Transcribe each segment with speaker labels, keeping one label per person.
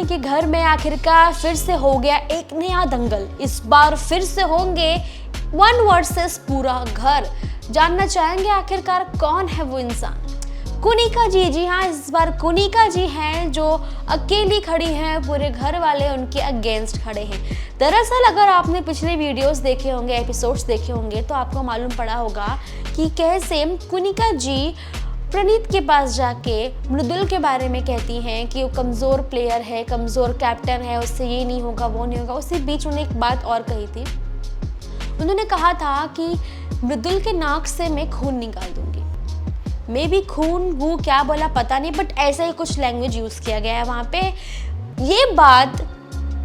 Speaker 1: के घर में आखिरकार फिर से हो गया एक नया दंगल। इस बार फिर से होंगे 1 वर्सेस पूरा घर। जानना चाहेंगे आखिरकार कौन है वो इंसान। कुनिका जी हाँ, इस बार कुनिका जी हैं जो अकेली खड़ी हैं, पूरे घर वाले उनके अगेंस्ट खड़े हैं। दरअसल अगर आपने पिछले वीडियोस देखे होंगे, एपिसोड्स देखे होंगे, तो आपको मालूम पड़ा होगा कि कैसे कुनिका जी प्रणीत के पास जाके मृदुल के बारे में कहती हैं कि वो कमज़ोर प्लेयर है, कमज़ोर कैप्टन है, उससे ये नहीं होगा वो नहीं होगा। उसी बीच उन्होंने एक बात और कही थी। उन्होंने कहा था कि मृदुल के नाक से मैं खून निकाल दूंगी। मे बी खून वो क्या बोला पता नहीं, बट ऐसा ही कुछ लैंग्वेज यूज़ किया गया है वहाँ पे। ये बात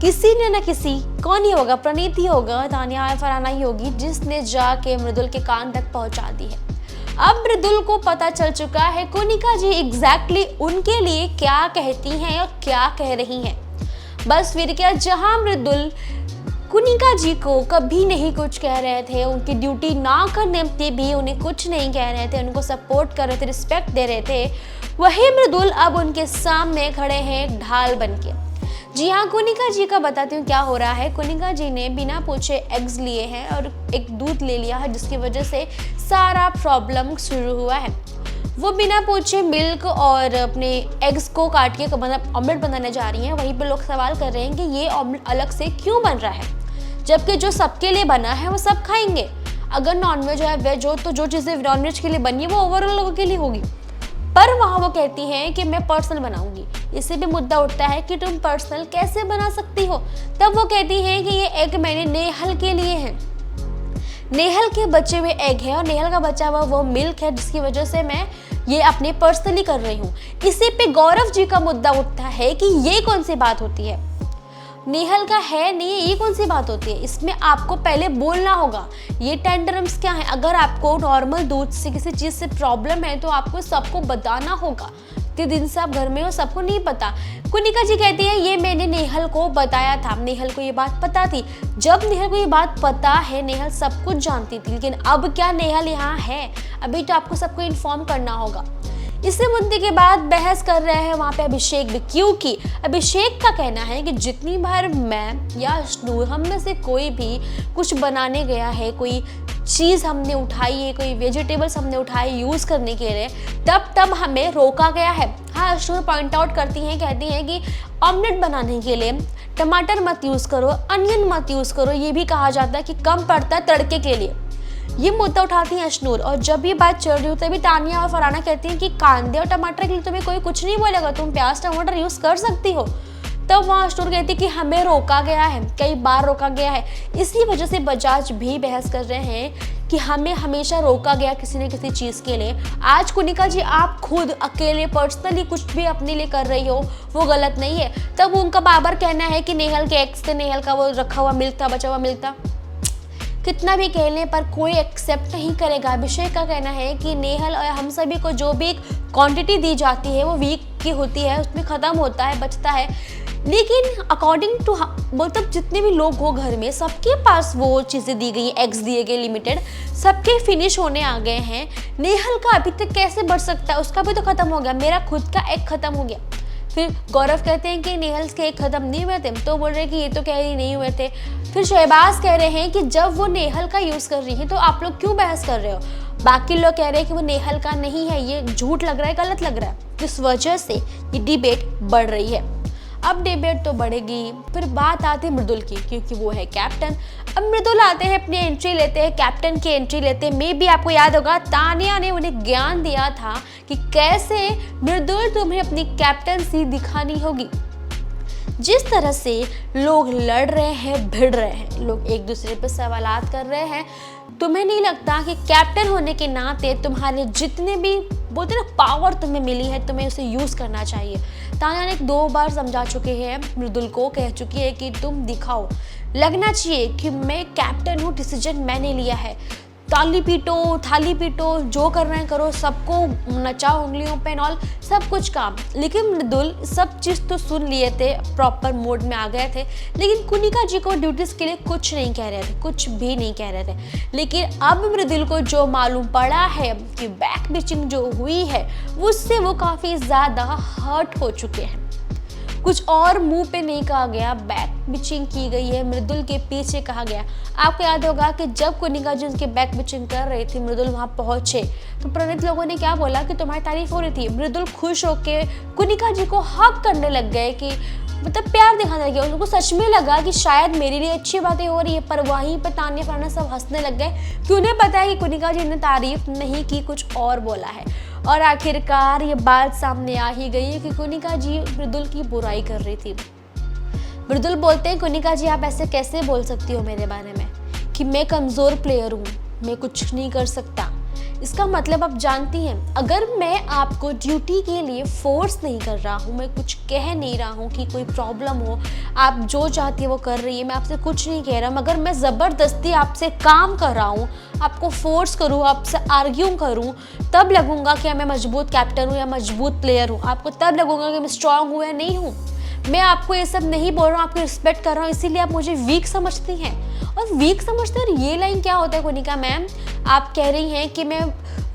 Speaker 1: किसी ने ना किसी, कौन ही होगा, प्रणीत ही होगा, तानिया फरहाना ही होगी, जिसने जाके मृदुल के कान तक पहुँचा दी है। अब मृदुल को पता चल चुका है कुनिका जी एग्जैक्टली उनके लिए क्या कहती हैं और क्या कह रही हैं। बस फिर क्या, जहां मृदुल कुनिका जी को कभी नहीं कुछ कह रहे थे, उनकी ड्यूटी ना करने पे भी उन्हें कुछ नहीं कह रहे थे, उनको सपोर्ट कर रहे थे, रिस्पेक्ट दे रहे थे, वही मृदुल अब उनके सामने खड़े हैं ढाल बनके। जी हाँ, कुनिका जी का बताती हूँ क्या हो रहा है। कुनिका जी ने बिना पूछे एग्स लिए हैं और एक दूध ले लिया है, जिसकी वजह से सारा प्रॉब्लम शुरू हुआ है। वो बिना पूछे मिल्क और अपने एग्स को काट के मतलब ऑमलेट बनाने जा रही हैं। वहीं पर लोग सवाल कर रहे हैं कि ये ऑमलेट अलग से क्यों बन रहा है, जबकि जो सबके लिए बना है वो सब खाएंगे। अगर नॉनवेज है वेज हो, तो जो चीज़ें नॉनवेज के लिए बनी है वो ओवरऑल लोगों के लिए होगी। पर वहाँ वो कहती हैं कि मैं पर्सनल बनाऊंगी। इससे भी मुद्दा उठता है कि तुम पर्सनल कैसे बना सकती हो। तब वो कहती हैं कि ये एग मैंने नेहल के लिए है, नेहल के बचे हुए एग है और नेहल का बचा हुआ वो मिल्क है, जिसकी वजह से मैं ये अपने पर्सनली कर रही हूँ। इसी पे गौरव जी का मुद्दा उठता है कि ये कौन सी बात होती है, नेहल का है नहीं, ये कौन सी बात होती है। इसमें आपको पहले बोलना होगा ये टेंडरम्स क्या है। अगर आपको नॉर्मल दूध से किसी चीज़ से प्रॉब्लम है तो आपको सबको बताना होगा। इतने दिन से आप घर में हो, सबको नहीं पता। कुनिका जी कहती है ये मैंने नेहल को बताया था, नेहल को ये बात पता थी। जब नेहल को ये बात पता है, नेहल सब कुछ जानती थी, लेकिन अब क्या नेहल यहाँ है, अभी तो आपको सबको इन्फॉर्म करना होगा। इसी मुद्दे के बाद बहस कर रहे हैं वहाँ पे अभिषेक भी, क्योंकि अभिषेक का कहना है कि जितनी बार मैं या अश्नूर, हम में से कोई भी कुछ बनाने गया है, कोई चीज़ हमने उठाई है, कोई वेजिटेबल्स हमने उठाई यूज़ करने के लिए, तब हमें रोका गया है। हाँ, अश्नूर पॉइंट आउट करती हैं, कहती हैं कि ऑमलेट बनाने के लिए टमाटर मत यूज़ करो, अनियन मत यूज़ करो, ये भी कहा जाता है कि कम पड़ता है तड़के के लिए। ये मुद्दा उठाती हैं अश्नूर। और जब ये बात चल रही होती है तभी तानिया और फरहाना कहती हैं कि कांदे और टमाटर के लिए तुम्हें कोई कुछ नहीं बोलेगा, तुम प्याज टमाटर यूज़ कर सकती हो। तब वहाँ अश्नूर कहती है कि हमें रोका गया है, कई बार रोका गया है। इसी वजह से बजाज भी बहस कर रहे हैं कि हमें हमेशा रोका गया किसी न किसी चीज़ के लिए। आज कुनिका जी आप खुद अकेले पर्सनली कुछ भी अपने लिए कर रही हो, वो गलत नहीं है। तब उनका बाबर कहना है कि नेहल के एक्स थे, नेहल का वो रखा हुआ मिल्क था, बचा हुआ मिल्क था। कितना भी कहने पर कोई एक्सेप्ट नहीं करेगा। अभिषेक का कहना है कि नेहल और हम सभी को जो भी क्वांटिटी दी जाती है वो वीक की होती है, उसमें ख़त्म होता है, बचता है। लेकिन अकॉर्डिंग टू मतलब जितने भी लोग हो घर में, सबके पास वो चीज़ें दी गई, एग्स दिए गए लिमिटेड, सबके फिनिश होने आ गए हैं। नेहल का अभी तक कैसे बढ़ सकता है, उसका भी तो ख़त्म हो गया, मेरा खुद का एग ख़त्म हो गया। फिर गौरव कहते हैं कि नेहल्स के एग ख़त्म नहीं हुए थे, तो बोल रहे हैं कि ये तो कह रही नहीं हुए थे। फिर शहबाज कह रहे हैं कि जब वो नेहल का यूज़ कर रही है तो आप लोग क्यों बहस कर रहे हो। बाकी लोग कह रहे हैं कि वो नेहल का नहीं है, ये झूठ लग रहा है, गलत लग रहा है। इस वजह से ये डिबेट बढ़ रही है। अब डिबेट तो बढ़ेगी। फिर बात आती है मृदुल की, क्योंकि वो है कैप्टन। अब मृदुल आते हैं, अपनी एंट्री लेते हैं, कैप्टन की एंट्री लेते हैं। मे बी आपको याद होगा तानिया ने उन्हें ज्ञान दिया था कि कैसे मृदुल तुम्हें अपनी कैप्टनसी दिखानी होगी। जिस तरह से लोग लड़ रहे हैं, भिड़ रहे हैं, लोग एक दूसरे पर सवालात कर रहे हैं, तुम्हें नहीं लगता कि कैप्टन होने के नाते तुम्हारे जितने भी बोलते ना पावर तुम्हें मिली है, तुम्हें उसे यूज़ करना चाहिए। तानिया ने 2 बार समझा चुके हैं मृदुल को, कह चुकी है कि तुम दिखाओ, लगना चाहिए कि मैं कैप्टन हूँ, डिसीजन मैंने लिया है। ताली पीटो, थाली पीटो, जो कर रहे हैं करो, सबको नचाओ उंगलियों पे ऑल, सब कुछ काम। लेकिन मृदुल सब चीज़ तो सुन लिए थे, प्रॉपर मोड में आ गए थे, लेकिन कुनिका जी को ड्यूटीज़ के लिए कुछ नहीं कह रहे थे, कुछ भी नहीं कह रहे थे। लेकिन अब मृदुल को जो मालूम पड़ा है कि बैक बिचिंग जो हुई है, उससे वो काफ़ी ज़्यादा हर्ट हो चुके हैं। कुछ और मुंह पे नहीं कहा गया, बैक बिचिंग की गई है, मृदुल के पीछे कहा गया। आपको याद होगा कि जब कुनिका जी उनके बैक बिचिंग कर रही थी, मृदुल वहां पहुंचे तो प्रणीत लोगों ने क्या बोला कि तुम्हारी तारीफ हो रही थी। मृदुल खुश होके कुनिका जी को हक करने लग गए, कि मतलब प्यार दिखाने लगे। उनको सच में लगा कि शायद मेरे लिए अच्छी बातें हो रही है, पर वहीं पर तान्या फरहाना सब हंसने लग गए कि उन्हें पता है कि कुनिका जी ने तारीफ नहीं की, कुछ और बोला है। और आखिरकार ये बात सामने आ ही गई है कि कुनिका जी मृदुल की बुराई कर रही थी। मृदुल बोलते हैं, कुनिका जी आप ऐसे कैसे बोल सकती हो मेरे बारे में कि मैं कमज़ोर प्लेयर हूँ, मैं कुछ नहीं कर सकता। इसका मतलब आप जानती हैं, अगर मैं आपको ड्यूटी के लिए फोर्स नहीं कर रहा हूँ, मैं कुछ कह नहीं रहा हूँ कि कोई प्रॉब्लम हो, आप जो चाहती है वो कर रही है, मैं आपसे कुछ नहीं कह रहा, मगर मैं ज़बरदस्ती आपसे काम कर रहा हूँ, आपको फोर्स करूँ, आपसे आर्ग्यू करूँ, तब लगूंगा कि मैं मजबूत कैप्टन हूँ या मजबूत प्लेयर हूँ। आपको तब लगूंगा कि मैं स्ट्रांग हूँ या नहीं हूँ। मैं आपको ये सब नहीं बोल रहा हूँ, आपकी रिस्पेक्ट कर रहा हूँ, इसीलिए आप मुझे वीक समझती हैं। और वीक समझते हैं, और ये लाइन क्या होता है कुनिका मैम, आप कह रही हैं कि मैं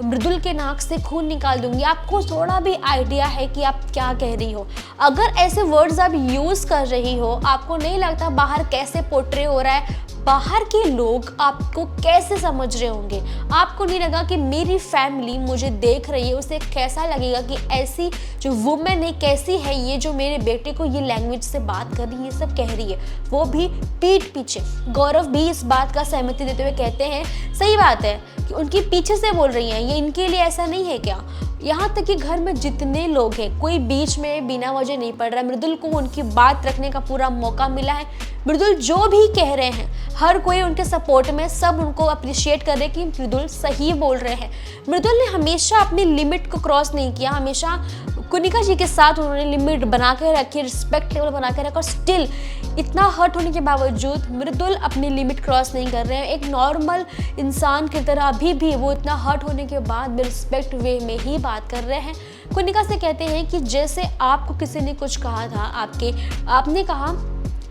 Speaker 1: मृदुल के नाक से खून निकाल दूंगी। आपको थोड़ा भी आइडिया है कि आप क्या कह रही हो? अगर ऐसे वर्ड्स आप यूज़ कर रही हो, आपको नहीं लगता बाहर कैसे पोर्ट्रे हो रहा है, बाहर के लोग आपको कैसे समझ रहे होंगे? आपको नहीं लगा कि मेरी फैमिली मुझे देख रही है, उसे कैसा लगेगा कि ऐसी जो वुमेन है कैसी है ये, जो मेरे बेटे को ये लैंग्वेज से बात कर रही है, ये सब कह रही है, वो भी पीठ पीछे। गौरव भी इस बात का सहमति देते हुए कहते हैं, सही बात है कि उनके पीछे से बोल रही हैं, ये इनके लिए ऐसा नहीं है क्या? यहाँ तक कि घर में जितने लोग हैं, कोई बीच में बिना वजह नहीं पड़ रहा। मृदुल को उनकी बात रखने का पूरा मौका मिला है। मृदुल जो भी कह रहे हैं, हर कोई उनके सपोर्ट में, सब उनको अप्रिशिएट कर रहे हैं कि मृदुल सही बोल रहे हैं। मृदुल ने हमेशा अपनी लिमिट को क्रॉस नहीं किया, हमेशा कुनिका जी के साथ उन्होंने लिमिट बना के रखी, रिस्पेक्ट लेवल बना के रखा, और स्टिल इतना हर्ट होने के बावजूद मृदुल अपनी लिमिट क्रॉस नहीं कर रहे हैं। एक नॉर्मल इंसान की तरह अभी भी वो इतना हर्ट होने के बाद भी रिस्पेक्ट वे में ही बात कर रहे हैं। कुनिका से कहते हैं कि जैसे आपको किसी ने कुछ कहा था, आपने कहा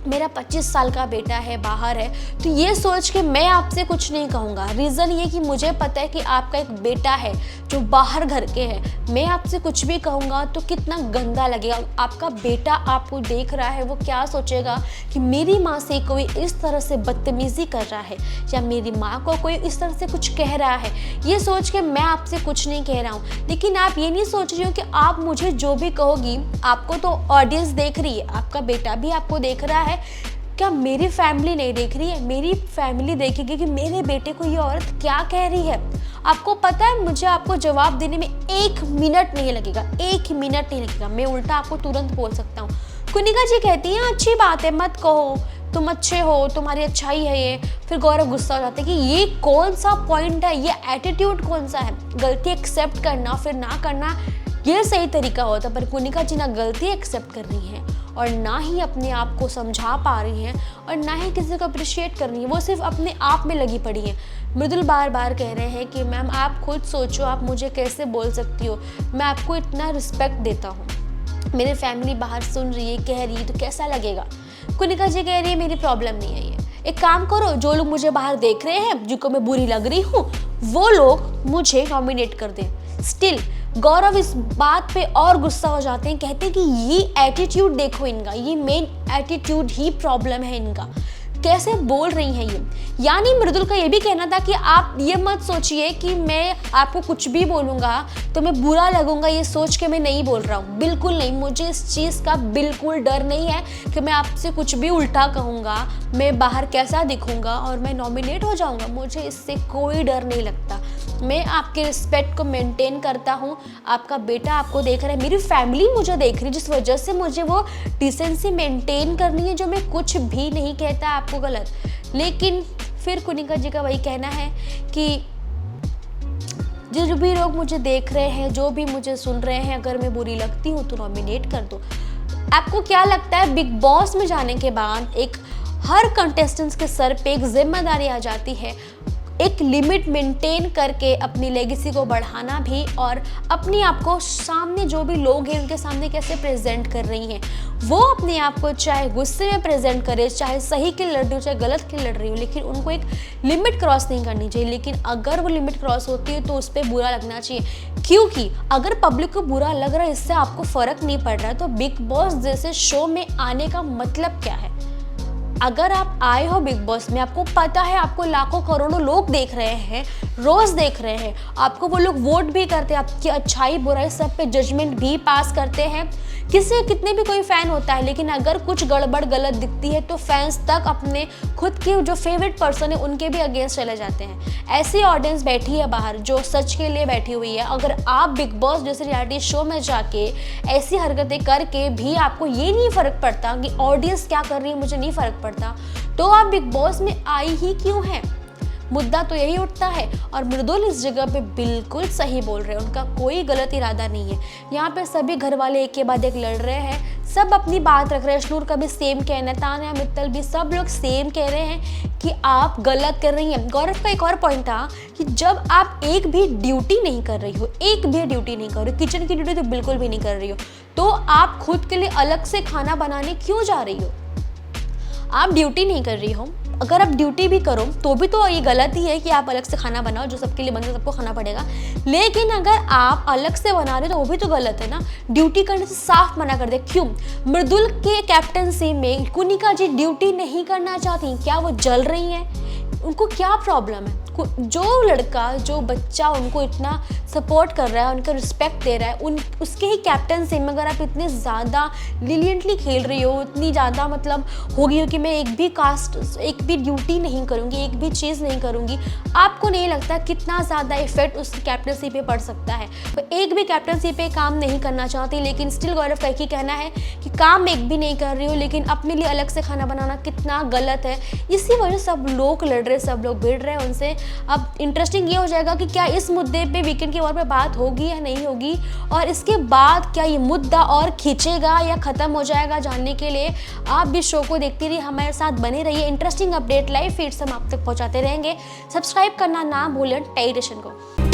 Speaker 1: मेरा 25 साल का बेटा है, बाहर है, तो ये सोच के मैं आपसे कुछ नहीं कहूँगा। रीज़न ये कि मुझे पता है कि आपका एक बेटा है जो बाहर घर के है, मैं आपसे कुछ भी कहूँगा तो कितना गंदा लगेगा। आपका बेटा आपको देख रहा है, वो क्या सोचेगा कि मेरी माँ से कोई इस तरह से बदतमीज़ी कर रहा है, या मेरी माँ को कोई इस तरह से कुछ कह रहा है। ये सोच के मैं आपसे कुछ नहीं कह रहा हूँ, लेकिन आप ये नहीं सोच रही हो कि आप मुझे जो भी कहोगी, आपको तो ऑडियंस देख रही है, आपका बेटा भी आपको देख रहा है, क्या मेरी फैमिली नहीं देख रही है? मेरी फैमिली देखेगी कि मेरे बेटे को ये औरत क्या कह रही है। आपको पता है, मुझे आपको जवाब देने में 1 मिनट नहीं लगेगा, 1 मिनट नहीं लगेगा, मैं उल्टा आपको तुरंत बोल सकता हूँ। कुनिका जी कहती हैं, अच्छी बात है, मत कहो, तुम अच्छे हो, तुम्हारी अच्छाई है ये। फिर गौरव गुस्सा हो जाते हैं कि ये कौन सा पॉइंट है, ये एटीट्यूड कौन सा है? गलती एक्सेप्ट करना फिर ना करना, ये सही तरीका होता, पर कुनिका जी ना गलती एक्सेप्ट कर रही हैं और ना ही अपने आप को समझा पा रही हैं और ना ही किसी को अप्रिशिएट कर रही हैं, वो सिर्फ अपने आप में लगी पड़ी हैं। मृदुल बार बार कह रहे हैं कि मैम आप खुद सोचो, आप मुझे कैसे बोल सकती हो, मैं आपको इतना रिस्पेक्ट देता हूँ, मेरी फैमिली बाहर सुन रही है, कह रही है, तो कैसा लगेगा? कुनिका जी कह रही है मेरी प्रॉब्लम नहीं है ये, एक काम करो, जो लोग मुझे बाहर देख रहे हैं, जिनको मैं बुरी लग रही हूँ, वो लोग मुझे नॉमिनेट कर दें। स्टिल गौरव इस बात पे और गुस्सा हो जाते हैं, कहते हैं कि ये एटीट्यूड देखो इनका, ये मेन एटीट्यूड ही प्रॉब्लम है इनका, कैसे बोल रही हैं ये। यानी मृदुल का ये भी कहना था कि आप ये मत सोचिए कि मैं आपको कुछ भी बोलूँगा तो मैं बुरा लगूंगा, ये सोच के मैं नहीं बोल रहा हूँ, बिल्कुल नहीं, मुझे इस चीज़ का बिल्कुल डर नहीं है कि मैं आपसे कुछ भी उल्टा कहूँगा, मैं बाहर कैसा दिखूँगा और मैं नॉमिनेट हो जाऊँगा, मुझे इससे कोई डर नहीं लगता। मैं आपके रिस्पेक्ट को मेंटेन करता हूँ, आपका बेटा आपको देख रहा है, मेरी फैमिली मुझे देख रही है, जिस वजह से मुझे वो डिसेंसी मेंटेन करनी है, जो मैं कुछ भी नहीं कहता आपको गलत। लेकिन फिर कुनिका जी का वही कहना है कि जो भी लोग मुझे देख रहे हैं, जो भी मुझे सुन रहे हैं, अगर मैं बुरी लगती हूँ तो नॉमिनेट कर दो। आपको क्या लगता है, बिग बॉस में जाने के बाद एक हर कंटेस्टेंट्स के सर पे एक जिम्मेदारी आ जाती है, एक लिमिट मेंटेन करके अपनी लेगेसी को बढ़ाना भी, और अपने आप को सामने जो भी लोग हैं उनके सामने कैसे प्रेजेंट कर रही हैं, वो अपने आप को चाहे गुस्से में प्रेजेंट करे, चाहे सही के लड़ रही हो चाहे गलत के लड़ रही हो, लेकिन उनको एक लिमिट क्रॉस नहीं करनी चाहिए। लेकिन अगर वो लिमिट क्रॉस होती है तो उस पर बुरा लगना चाहिए, क्योंकि अगर पब्लिक को बुरा लग रहा है इससे आपको फर्क नहीं पड़ रहा है, तो बिग बॉस जैसे शो में आने का मतलब क्या है। अगर आप आए हो बिग बॉस में, आपको पता है आपको लाखों करोड़ों लोग देख रहे हैं, रोज देख रहे हैं, आपको वो लोग वोट भी करते हैं, आपकी अच्छाई बुराई सब पे जजमेंट भी पास करते हैं, किसी कितने भी कोई फैन होता है, लेकिन अगर कुछ गड़बड़ गलत दिखती है तो फैंस तक अपने खुद के जो फेवरेट पर्सन है उनके भी अगेंस्ट चले जाते हैं। ऐसी ऑडियंस बैठी है बाहर जो सच के लिए बैठी हुई है। अगर आप बिग बॉस जैसे रियलिटी शो में जाके ऐसी हरकतें करके भी आपको ये नहीं फर्क पड़ता कि ऑडियंस क्या कर रही है, मुझे नहीं फर्क पड़ता, तो आप बिग बॉस में आई ही क्यों हैं। मुद्दा तो यही उठता है। और मृदुल इस जगह पे बिल्कुल सही बोल रहे हैं, उनका कोई गलत इरादा नहीं है। यहाँ पे सभी घर वाले एक के बाद एक लड़ रहे हैं, सब अपनी बात रख रहे हैं। शनूर का भी सेम कहना है, तान्या मित्तल भी, सब लोग सेम कह रहे हैं कि आप गलत कर रही हैं। गौरव का एक और पॉइंट था कि जब आप एक भी ड्यूटी नहीं कर रही हो, एक भी ड्यूटी नहीं कर रही हो, किचन की ड्यूटी तो बिल्कुल भी नहीं कर रही हो, तो आप खुद के लिए अलग से खाना बनाने क्यों जा रही हो। आप ड्यूटी नहीं कर रही हो, अगर आप ड्यूटी भी करो तो भी तो ये गलत ही है कि आप अलग से खाना बनाओ, जो सबके लिए बनता है सबको खाना पड़ेगा। लेकिन अगर आप अलग से बना रहे हो तो वो भी तो गलत है ना। ड्यूटी करने से साफ मना कर दे। क्यों? मृदुल के कैप्टनसी में कुनिका जी ड्यूटी नहीं करना चाहती, क्या वो जल रही हैं? उनको क्या प्रॉब्लम है? जो लड़का जो बच्चा उनको इतना सपोर्ट कर रहा है, उनका रिस्पेक्ट दे रहा है, उसके ही कैप्टनसी में अगर आप इतने ज़्यादा लिलियंटली खेल रही हो, इतनी ज़्यादा मतलब हो गई हो कि मैं एक भी ड्यूटी नहीं करूँगी, एक भी चीज़ नहीं करूँगी, आपको नहीं लगता कितना ज़्यादा इफेक्ट उस कैप्टनसी पे पड़ सकता है। तो एक भी कैप्टनसी पे काम नहीं करना चाहती, लेकिन स्टिल गौरव का ही कहना है कि काम एक भी नहीं कर रही हो, लेकिन अपने लिए अलग से खाना बनाना कितना गलत है। इसी वजह से सब लोग लड़ रहे, सब लोग भिड़ रहे हैं उनसे। अब इंटरेस्टिंग ये हो जाएगा कि क्या इस मुद्दे पे वीकेंड के ओर पे बात होगी या नहीं होगी, और इसके बाद क्या ये मुद्दा और खींचेगा या ख़त्म हो जाएगा। जानने के लिए आप भी शो को देखते रहिए, हमारे साथ बने रहिए। इंटरेस्टिंग अपडेट लाइव फीड से हम आप तक पहुंचाते रहेंगे। सब्सक्राइब करना ना भूलें टेलीविजन को।